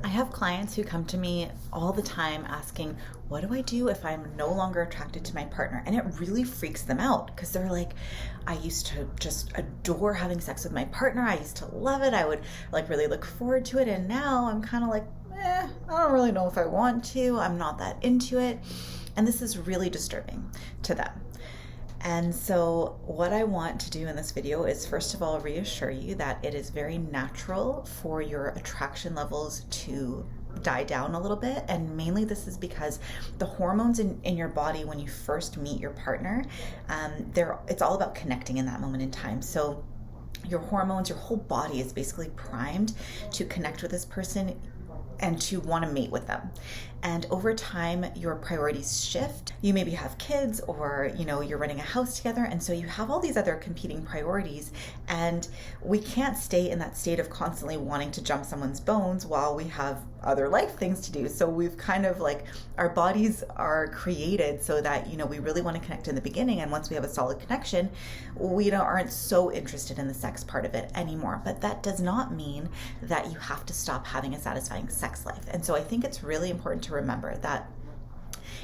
I have clients who come to me all the time asking, what do I do if I'm no longer attracted to my partner? And it really freaks them out because they're like, I used to just adore having sex with my partner. I used to love it. I would like really look forward to it. And now I'm kind of like, I don't really know if I want to. I'm not that into it. And this is really disturbing to them. And so what I want to do in this video is, first of all, reassure you that it is very natural for your attraction levels to die down a little bit. And mainly this is because the hormones in your body when you first meet your partner, it's all about connecting in that moment in time. So your hormones, your whole body is basically primed to connect with this person and to want to mate with them. And over time, your priorities shift. You maybe have kids or, you're running a house together. And so you have all these other competing priorities. And we can't stay in that state of constantly wanting to jump someone's bones while we have other life things to do. So we've kind of like, our bodies are created so that, we really want to connect in the beginning. And once we have a solid connection, we aren't so interested in the sex part of it anymore. But that does not mean that you have to stop having a satisfying sex life. And so I think it's really important to remember that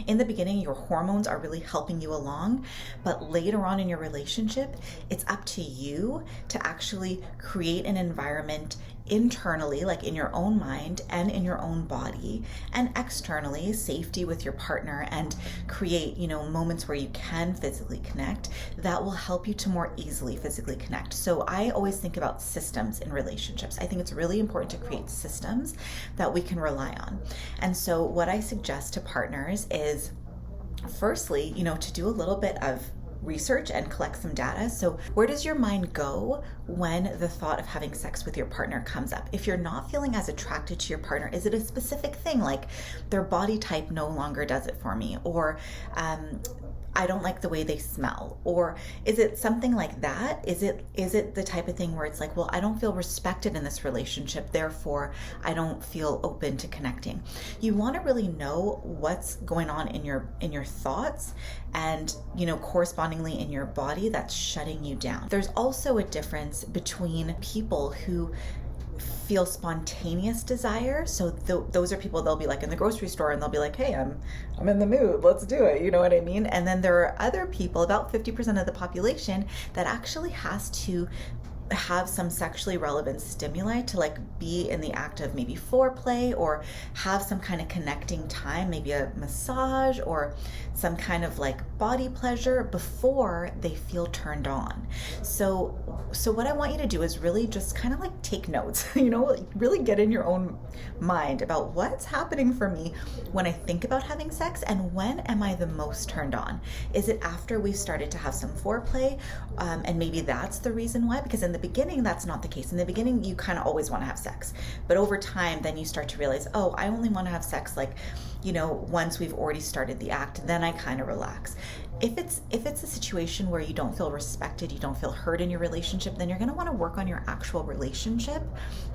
in the beginning, your hormones are really helping you along, but later on in your relationship, it's up to you to actually create an environment internally, like in your own mind and in your own body, and externally, safety with your partner, and create, moments where you can physically connect that will help you to more easily physically connect. So I always think about systems in relationships. I think it's really important to create systems that we can rely on. And so what I suggest to partners is, firstly, to do a little bit of research and collect some data. So where does your mind go when the thought of having sex with your partner comes up? If you're not feeling as attracted to your partner, is it a specific thing like their body type no longer does it for me? Or I don't like the way they smell? Or is it something like that? Is it the type of thing where it's like, well, I don't feel respected in this relationship, therefore I don't feel open to connecting? You want to really know what's going on in your thoughts and, correspondingly in your body that's shutting you down. There's also a difference between people who feel spontaneous desire. So those are people, they'll be like in the grocery store and they'll be like, hey, I'm in the mood, let's do it. You know what I mean? And then there are other people, about 50% of the population, that actually has to have some sexually relevant stimuli to like be in the act of maybe foreplay or have some kind of connecting time, maybe a massage or some kind of like body pleasure before they feel turned on. So what I want you to do is really just kind of like take notes, really get in your own mind about what's happening for me when I think about having sex and when am I the most turned on? Is it after we've started to have some foreplay? And maybe that's the reason why, because in the beginning, that's not the case. In the beginning, you kind of always want to have sex. But over time, then you start to realize, oh, I only want to have sex like, once we've already started the act, then I kind of relax. If it's a situation where you don't feel respected, you don't feel heard in your relationship, then you're going to want to work on your actual relationship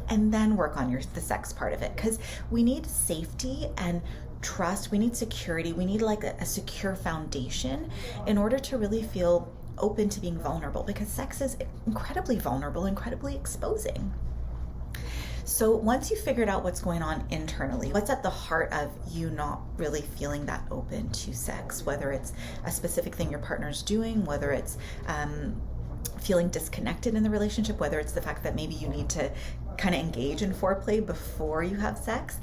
and then work on the sex part of it. Because we need safety and trust. We need security. We need like a secure foundation in order to really feel open to being vulnerable, because sex is incredibly vulnerable, incredibly exposing. So once you figured out what's going on internally, what's at the heart of you not really feeling that open to sex, whether it's a specific thing your partner's doing, whether it's feeling disconnected in the relationship, whether it's the fact that maybe you need to kind of engage in foreplay before you have sex,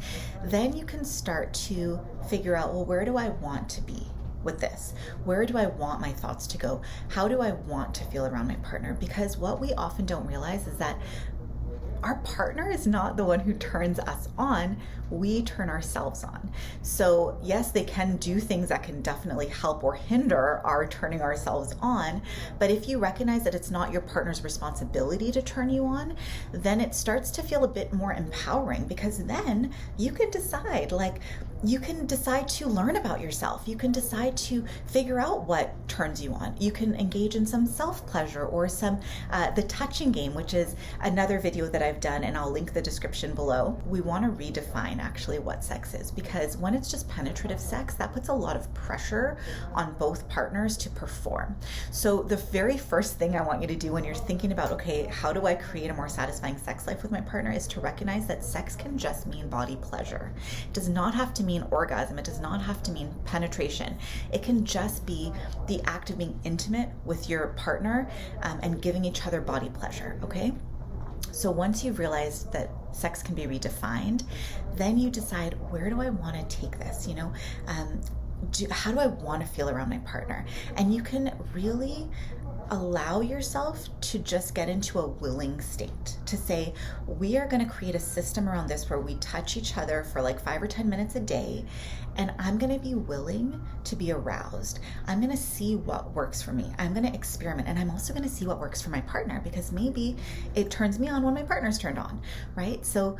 then you can start to figure out, well, where do I want to be with this? Where do I want my thoughts to go? How do I want to feel around my partner? Because what we often don't realize is that our partner is not the one who turns us on, we turn ourselves on. So yes, they can do things that can definitely help or hinder our turning ourselves on, but if you recognize that it's not your partner's responsibility to turn you on, then it starts to feel a bit more empowering, because then you can decide, like, you can decide to learn about yourself. You can decide to figure out what turns you on. You can engage in some self-pleasure or some the touching game, which is another video that I've done, and I'll link the description below. We want to redefine actually what sex is, because when it's just penetrative sex, that puts a lot of pressure on both partners to perform. So the very first thing I want you to do when you're thinking about, okay, how do I create a more satisfying sex life with my partner, is to recognize that sex can just mean body pleasure. It does not have to mean orgasm. It does not have to mean penetration. It can just be the act of being intimate with your partner and giving each other body pleasure, okay? So once you've realized that sex can be redefined, then you decide, where do I want to take this? You know, how do I want to feel around my partner? And you can really allow yourself to just get into a willing state to say, we are going to create a system around this where we touch each other for like 5 or 10 minutes a day, and I'm going to be willing to be aroused. I'm going to see what works for me. I'm going to experiment, and I'm also going to see what works for my partner, because maybe it turns me on when my partner's turned on, right? So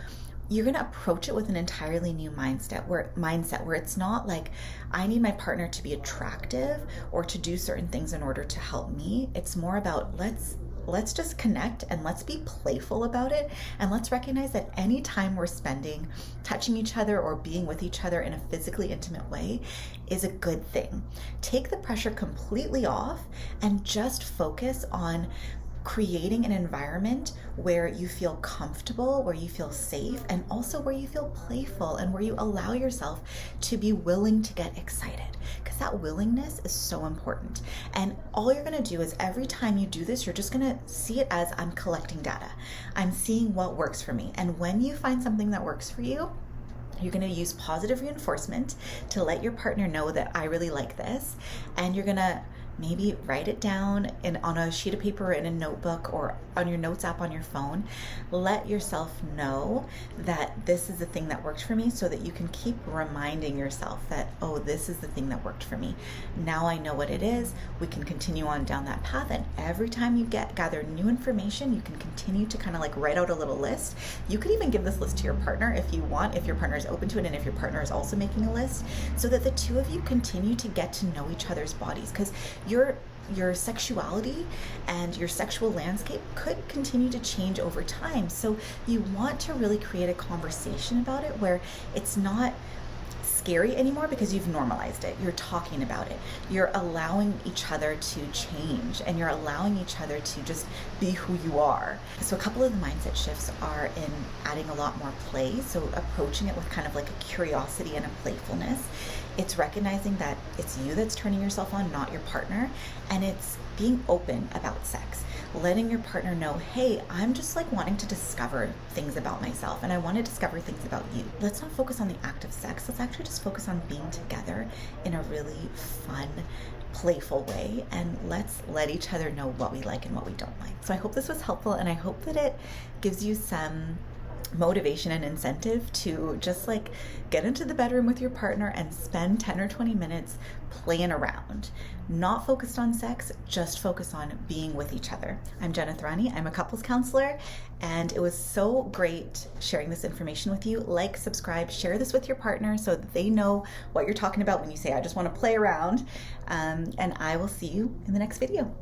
you're going to approach it with an entirely new mindset where it's not like, I need my partner to be attractive or to do certain things in order to help me. It's more about, let's just connect, and let's be playful about it, and let's recognize that any time we're spending touching each other or being with each other in a physically intimate way is a good thing. Take the pressure completely off and just focus on creating an environment where you feel comfortable, where you feel safe, and also where you feel playful, and where you allow yourself to be willing to get excited, because that willingness is so important. And all you're going to do is, every time you do this, you're just going to see it as, I'm collecting data. I'm seeing what works for me. And when you find something that works for you, you're going to use positive reinforcement to let your partner know that I really like this, and you're going to maybe write it down on a sheet of paper in a notebook or on your notes app on your phone. Let yourself know that this is the thing that worked for me, so that you can keep reminding yourself that, oh, this is the thing that worked for me. Now I know what it is. We can continue on down that path. And every time you gather new information, you can continue to kind of like write out a little list. You could even give this list to your partner if you want, if your partner is open to it, and if your partner is also making a list, so that the two of you continue to get to know each other's bodies, because your sexuality and your sexual landscape could continue to change over time. So you want to really create a conversation about it where it's not scary anymore, because you've normalized it. You're talking about it. You're allowing each other to change, and you're allowing each other to just be who you are. So a couple of the mindset shifts are in adding a lot more play. So approaching it with kind of like a curiosity and a playfulness. It's recognizing that it's you that's turning yourself on, not your partner. And it's being open about sex. Letting your partner know, hey, I'm just like wanting to discover things about myself, and I want to discover things about you. Let's not focus on the act of sex. Let's actually just focus on being together in a really fun, playful way, and let's let each other know what we like and what we don't like. So I hope this was helpful, and I hope that it gives you some motivation and incentive to just like get into the bedroom with your partner and spend 10 or 20 minutes playing around. Not focused on sex, just focus on being with each other. I'm Jena. I'm a couples counselor, and it was so great sharing this information with you. Like, subscribe, share this with your partner so that they know what you're talking about when you say, I just want to play around. And I will see you in the next video.